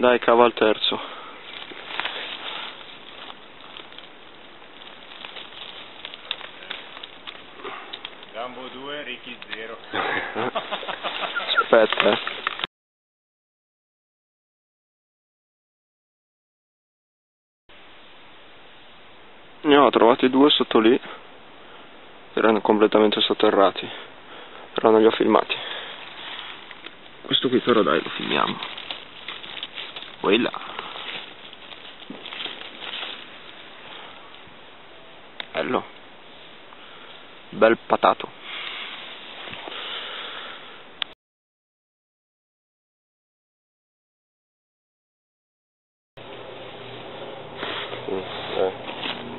Dai, cava al terzo. Gambo 2, Ricky 0. Aspetta, Ne ho trovati 2 sotto lì. Erano completamente sotterrati. Però non li ho filmati. Questo qui però dai, lo filmiamo. Quella. Bello. Bel patato.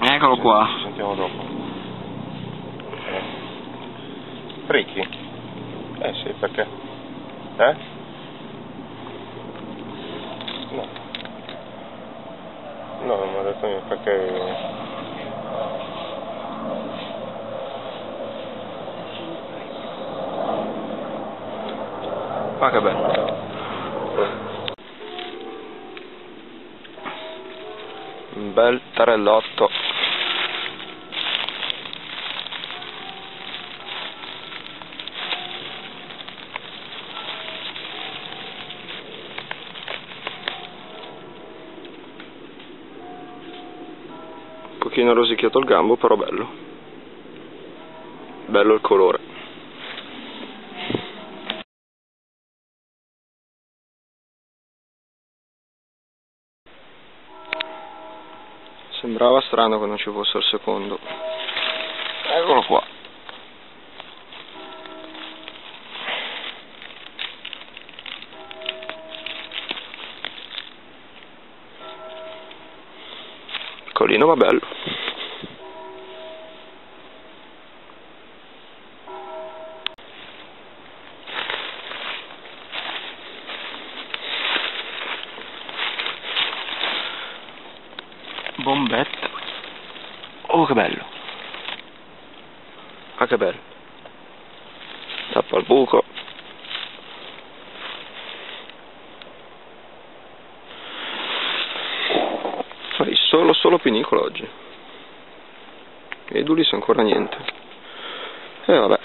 Eccolo qua. Ci sentiamo dopo. Ricky? Sì, perché? No. No, non mi ha detto niente perché... Ma che bello. Un bel tarellotto. Un pochino rosicchiato il gambo, però bello. Bello il colore. Sembrava strano che non ci fosse il secondo. Eccolo qua. Piccolino ma bello. Bombetta. Oh che bello. Ah che bello. Tappa il buco. Fai solo pinicolo oggi. Edulis ancora niente. E vabbè.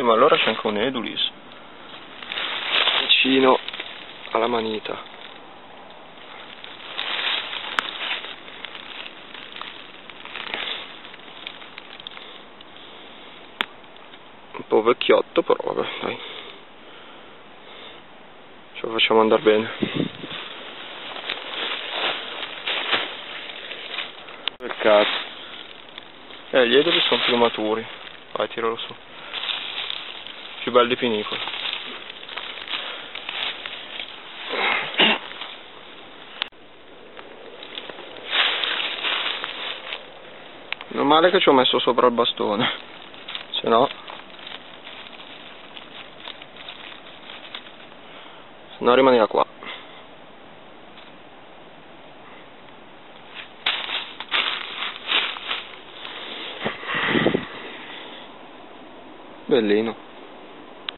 Ma allora c'è anche un Edulis vicino alla manita. Un po' vecchiotto, però vabbè, dai. Ce lo facciamo andare bene. Peccato. Gli Edulis sono più maturi. Vai, tiralo su. Più belli pinicoli. Non male che ci ho messo sopra il bastone, se no rimaneva qua. Bellino.